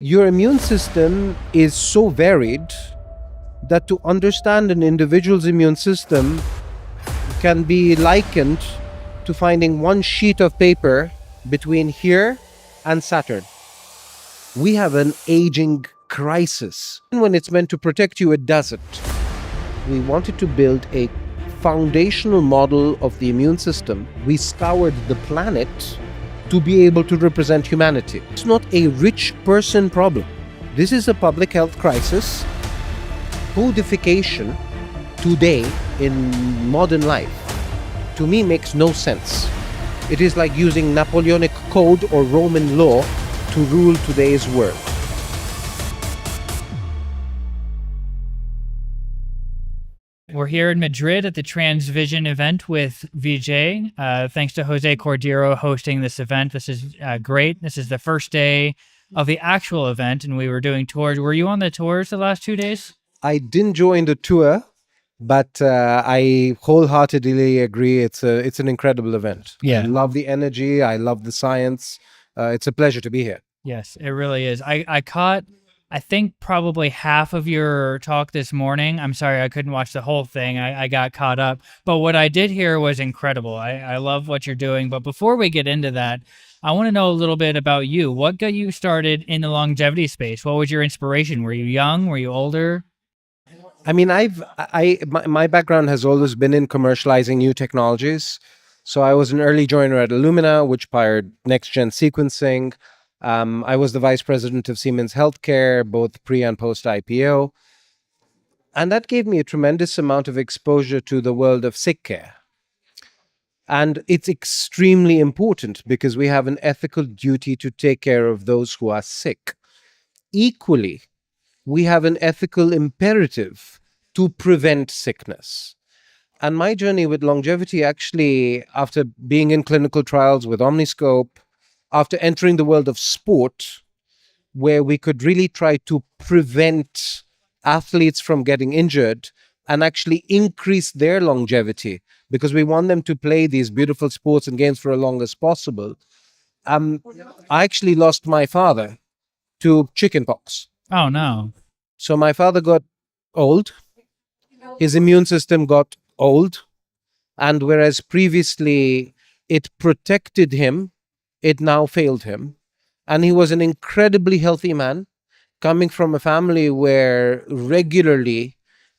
Your immune system is so varied that to understand an individual's immune system can be likened to finding one sheet of paper between here and Saturn. We have an aging crisis. And when it's meant to protect you, it doesn't. We wanted to build a foundational model of the immune system. We scoured the planet to be able to represent humanity. It's not a rich person problem. This is a public health crisis. Codification today in modern life, to me, makes no sense. It is like using Napoleonic code or Roman law to rule today's world. We're here in Madrid at the Transvision event with Vijay. Thanks to Jose Cordero hosting this event. This is great. This is the first day of the actual event, and we were doing tours. Were you on the tours the last 2 days? I didn't join the tour, but I wholeheartedly agree. It's an incredible event. Yeah. I love the energy. I love the science. It's a pleasure to be here. Yes, it really is. I caught, I think, probably half of your talk this morning. I'm sorry I couldn't watch the whole thing. I got caught up. But what I did hear was incredible. I love what you're doing. But before we get into that, I want to know a little bit about you. What got you started in the longevity space? What was your inspiration? Were you young? Were you older? I mean, my background has always been in commercializing new technologies. So I was an early joiner at Illumina, which powered next-gen sequencing. I was the vice president of Siemens Healthcare, both pre and post IPO. And that gave me a tremendous amount of exposure to the world of sick care. And it's extremely important because we have an ethical duty to take care of those who are sick. Equally, we have an ethical imperative to prevent sickness. And my journey with longevity, actually, after being in clinical trials with Omniscope, after entering the world of sport, where we could really try to prevent athletes from getting injured and actually increase their longevity because we want them to play these beautiful sports and games for as long as possible. I actually lost my father to chickenpox. Oh, no. So my father got old, his immune system got old, and whereas previously it protected him, it now failed him. And he was an incredibly healthy man, coming from a family where regularly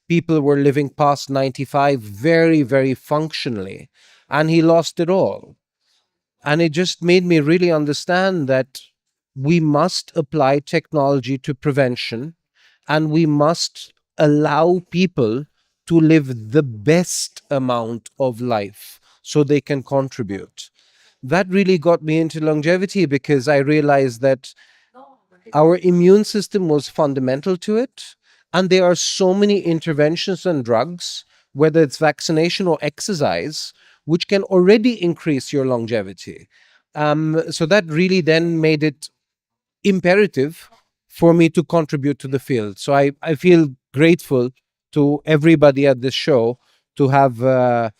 people were living past 95 very, very functionally, and he lost it all. And it just made me really understand that we must apply technology to prevention and we must allow people to live the best amount of life so they can contribute. That really got me into longevity because I realized that our immune system was fundamental to it. And there are so many interventions and drugs, whether it's vaccination or exercise, which can already increase your longevity. So that really then made it imperative for me to contribute to the field. So I feel grateful to everybody at this show to have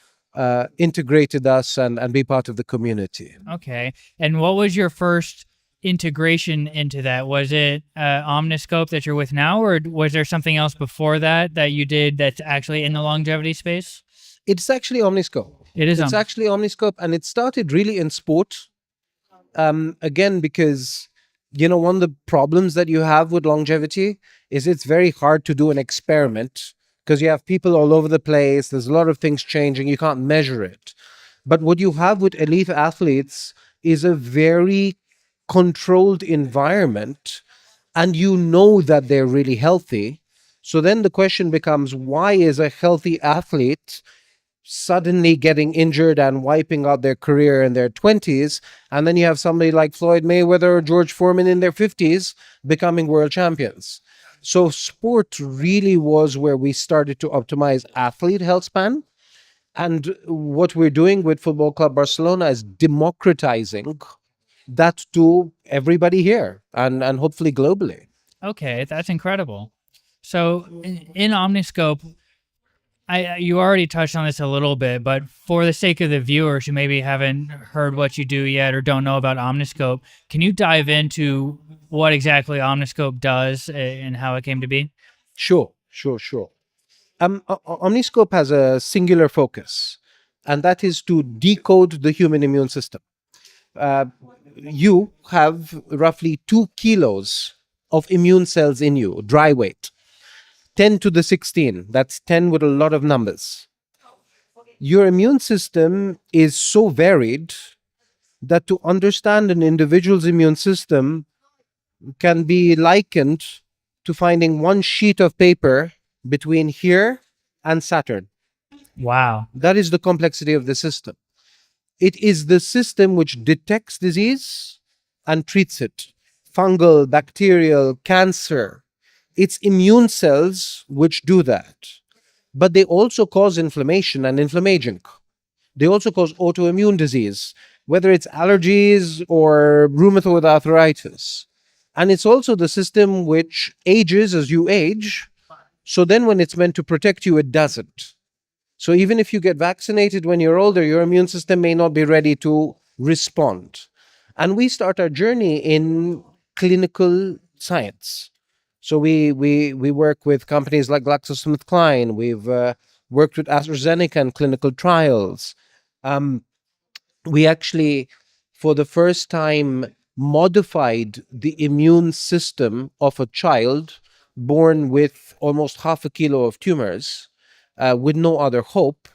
integrated us and be part of the community. Okay. And what was your first integration into that? Was it Omniscope that you're with now, or was there something else before that that you did that's actually in the longevity space? It's actually Omniscope. It is. It's actually Omniscope, and it started really in sport. Again, because one of the problems that you have with longevity is it's very hard to do an experiment because you have people all over the place. There's a lot of things changing. You can't measure it. But what you have with elite athletes is a very controlled environment, and you know that they're really healthy. So then the question becomes, why is a healthy athlete suddenly getting injured and wiping out their career in their 20s? And then you have somebody like Floyd Mayweather or George Foreman in their 50s becoming world champions. So sport really was where we started to optimize athlete health span. And what we're doing with Football Club Barcelona is democratizing that to everybody here and hopefully globally. Okay, that's incredible. So in Omniscope, you already touched on this a little bit, but for the sake of the viewers who maybe haven't heard what you do yet or don't know about Omniscope, can you dive into what exactly Omniscope does and how it came to be? Sure, sure, sure. Omniscope has a singular focus, and that is to decode the human immune system. Uh, you have roughly 2 kilos of immune cells in you, dry weight, 10 to the 16. That's 10 with a lot of numbers. Your immune system is so varied that to understand an individual's immune system can be likened to finding one sheet of paper between here and Saturn. Wow. That is the complexity of the system. It is the system which detects disease and treats it: fungal, bacterial, cancer. It's immune cells which do that. But they also cause inflammation and inflammaging. They also cause autoimmune disease, whether it's allergies or rheumatoid arthritis. And it's also the system which ages as you age. So then, when it's meant to protect you, it doesn't. So even if you get vaccinated when you're older, your immune system may not be ready to respond. And we start our journey in clinical science. So we work with companies like GlaxoSmithKline. We've worked with AstraZeneca in clinical trials. Um, we actually, for the first time, modified the immune system of a child born with almost half a kilo of tumors, with no other hope.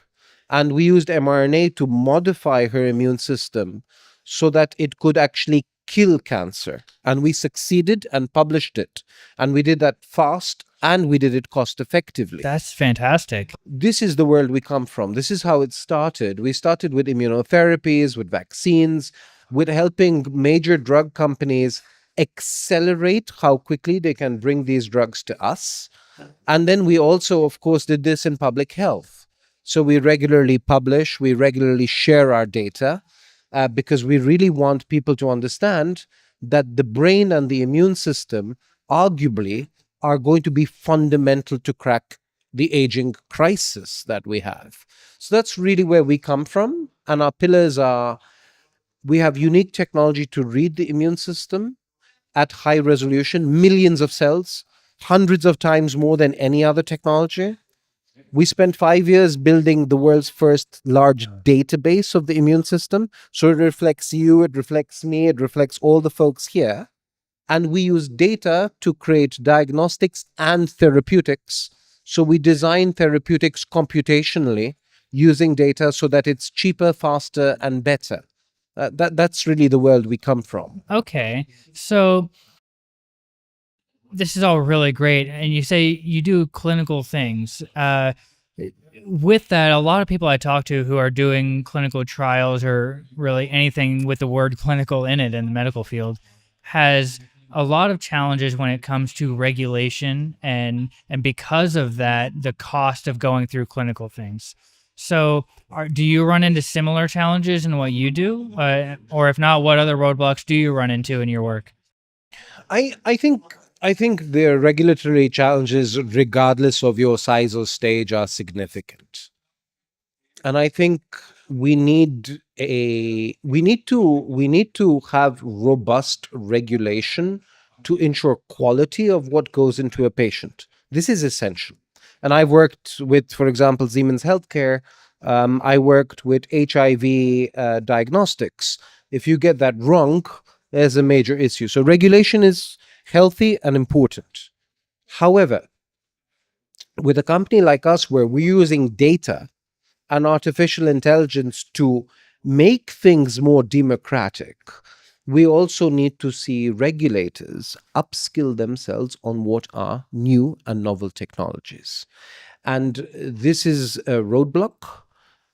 And we used mRNA to modify her immune system so that it could actually kill cancer. And we succeeded and published it. And we did that fast and we did it cost effectively. That's fantastic. This is the world we come from. This is how it started. We started with immunotherapies, with vaccines, with helping major drug companies accelerate how quickly they can bring these drugs to us. And then we also, of course, did this in public health. So we regularly publish, we regularly share our data, because we really want people to understand that the brain and the immune system arguably are going to be fundamental to crack the aging crisis that we have. So that's really where we come from. And our pillars are: we have unique technology to read the immune system at high resolution, millions of cells, hundreds of times more than any other technology. We spent 5 years building the world's first large database of the immune system. So it reflects you, it reflects me, it reflects all the folks here. And we use data to create diagnostics and therapeutics. So we design therapeutics computationally using data so that it's cheaper, faster, and better. That's really the world we come from. Okay. So this is all really great. And you say you do clinical things. With that, a lot of people I talk to who are doing clinical trials or really anything with the word clinical in it in the medical field has a lot of challenges when it comes to regulation and because of that, the cost of going through clinical things. So do you run into similar challenges in what you do? Or if not, what other roadblocks do you run into in your work? I think the regulatory challenges, regardless of your size or stage, are significant. And I think we need to have robust regulation to ensure quality of what goes into a patient. This is essential. And I've worked with, for example, Siemens Healthcare. I worked with HIV diagnostics. If you get that wrong, there's a major issue. So regulation is healthy and important. However, with a company like us, where we're using data and artificial intelligence to make things more democratic, we also need to see regulators upskill themselves on what are new and novel technologies. And this is a roadblock.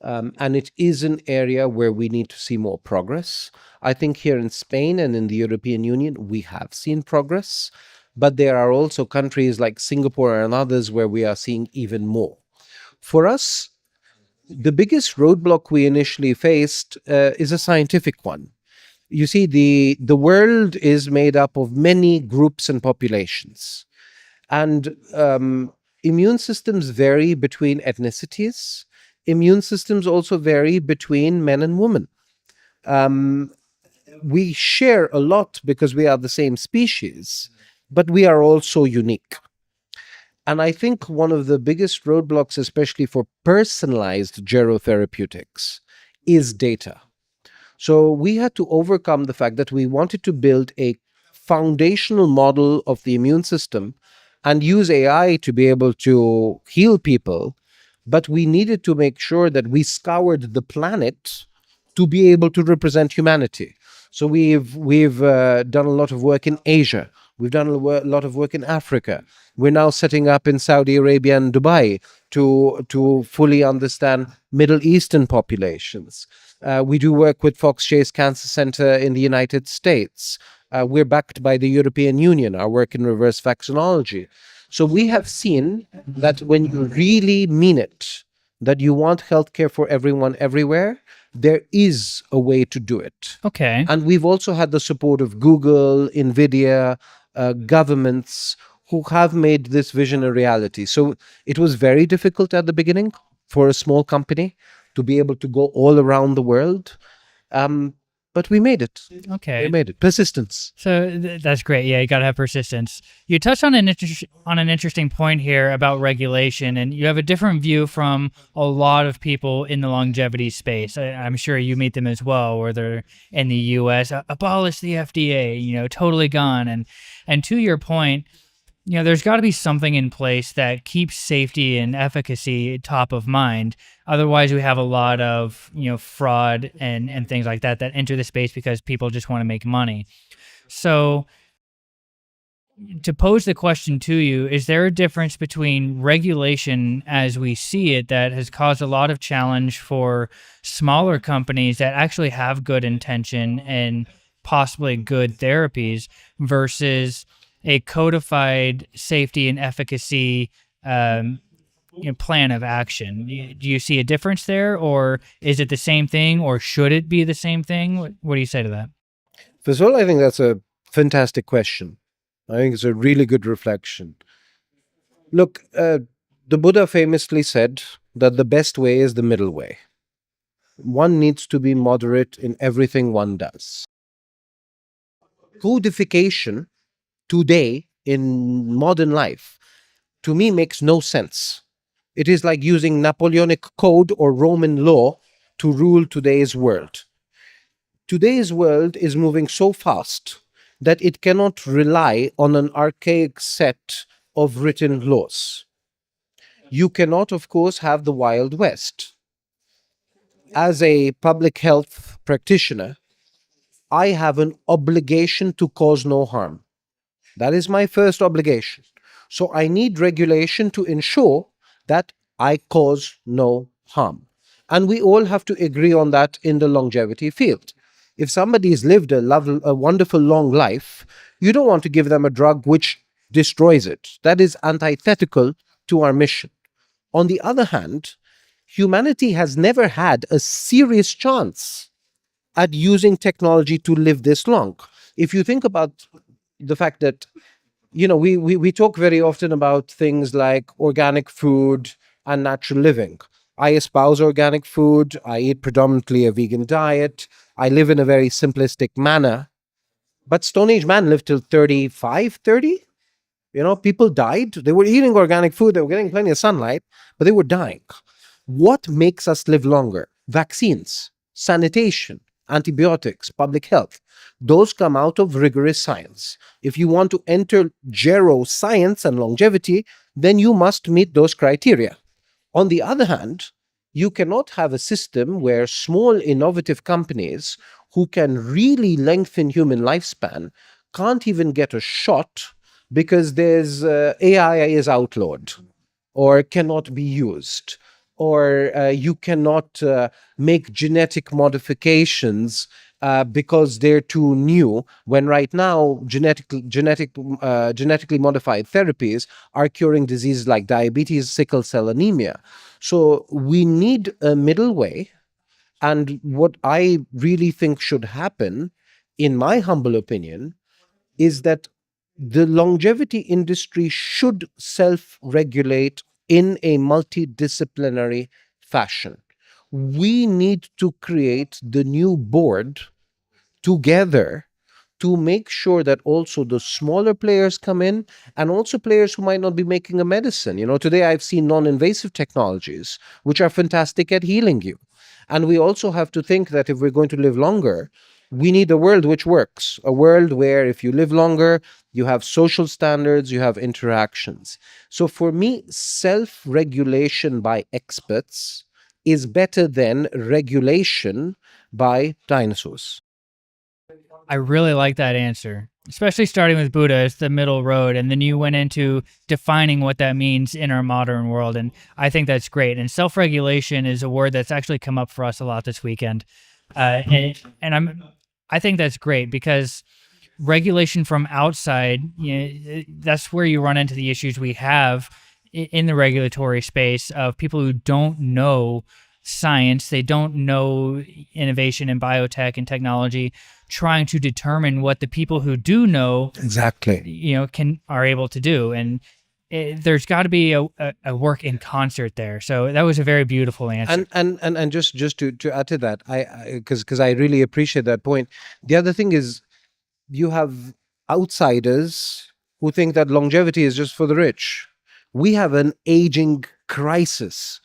And it is an area where we need to see more progress. I think here in Spain and in the European Union, we have seen progress, but there are also countries like Singapore and others where we are seeing even more. For us, the biggest roadblock we initially faced is a scientific one. You see, the world is made up of many groups and populations. And immune systems vary between ethnicities. Immune systems also vary between men and women. Um, we share a lot because we are the same species, but we are also unique. And I think one of the biggest roadblocks, especially for personalized gerotherapeutics, is data. So we had to overcome the fact that we wanted to build a foundational model of the immune system and use AI to be able to heal people. But we needed to make sure that we scoured the planet to be able to represent humanity. So we've done a lot of work in Asia. We've done lot of work in Africa. We're now setting up in Saudi Arabia and Dubai to fully understand Middle Eastern populations. We do work with Fox Chase Cancer Center in the United States. We're backed by the European Union, our work in reverse vaccinology. So we have seen that when you really mean it, that you want healthcare for everyone everywhere, there is a way to do it. Okay. And we've also had the support of Google, NVIDIA, governments who have made this vision a reality. So it was very difficult at the beginning for a small company to be able to go all around the world. But we made it. Okay. We made it. Persistence. So that's great. Yeah, you got to have persistence. You touched on an interesting point here about regulation, and you have a different view from a lot of people in the longevity space. I'm sure you meet them as well, where they're in the U.S. Abolish the FDA, totally gone. And to your point, there's got to be something in place that keeps safety and efficacy top of mind. Otherwise, we have a lot of, fraud and things like that enter the space because people just want to make money. So to pose the question to you, is there a difference between regulation as we see it that has caused a lot of challenge for smaller companies that actually have good intention and possibly good therapies versus a codified safety and efficacy plan of action? Do you see a difference there, or is it the same thing, or should it be the same thing? What do you say to that? First of all, I think that's a fantastic question. I think it's a really good reflection. Look, the Buddha famously said that the best way is the middle way. One needs to be moderate in everything one does. Codification today in modern life, to me, makes no sense. It is like using Napoleonic code or Roman law to rule today's world. Today's world is moving so fast that it cannot rely on an archaic set of written laws. You cannot, of course, have the Wild West. As a public health practitioner, I have an obligation to cause no harm. That is my first obligation. So I need regulation to ensure that I cause no harm. And we all have to agree on that in the longevity field. If somebody has lived a wonderful long life, you don't want to give them a drug which destroys it. That is antithetical to our mission. On the other hand, humanity has never had a serious chance at using technology to live this long. If you think about the fact that we talk very often about things like organic food and natural living. I espouse organic food. I eat predominantly a vegan diet. I live in a very simplistic manner. But Stone Age man lived till 35, 30. People died. They were eating organic food. They were getting plenty of sunlight, but they were dying. What makes us live longer? Vaccines, sanitation, antibiotics, public health. Those come out of rigorous science. If you want to enter gero science and longevity, then you must meet those criteria. On the other hand, you cannot have a system where small innovative companies who can really lengthen human lifespan can't even get a shot because there's AI is outlawed or cannot be used, or you cannot make genetic modifications because they're too new. When right now genetically modified therapies are curing diseases like diabetes, sickle cell anemia. So we need a middle way. And what I really think should happen, in my humble opinion, is that the longevity industry should self regulate in a multidisciplinary fashion. We need to create the new board together to make sure that also the smaller players come in, and also players who might not be making a medicine. Today I've seen non-invasive technologies which are fantastic at healing you. And we also have to think that if we're going to live longer, we need a world which works, a world where if you live longer, you have social standards, you have interactions. So for me, self-regulation by experts is better than regulation by dinosaurs. I really like that answer, especially starting with Buddha as the middle road. And then you went into defining what that means in our modern world. And I think that's great. And self regulation is a word that's actually come up for us a lot this weekend. I think that's great because regulation from outside, that's where you run into the issues we have in the regulatory space of people who don't know science, they don't know innovation in biotech and technology, trying to determine what the people who do know Exactly. are able to do. And there's got to be a work in concert there. So that was a very beautiful answer. And just to add to that, I because I really appreciate that point. The other thing is, you have outsiders who think that longevity is just for the rich. We have an aging crisis.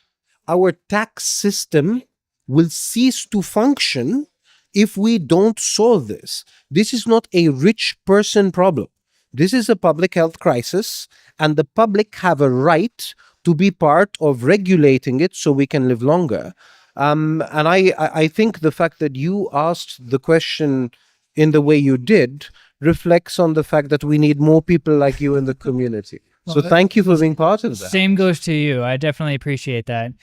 Our tax system will cease to function if we don't solve this. This is not a rich person problem. This is a public health crisis, and the public have a right to be part of regulating it so we can live longer. And I think the fact that you asked the question in the way you did reflects on the fact that we need more people like you in the community. So thank you for being part of that. Same goes to you. I definitely appreciate that.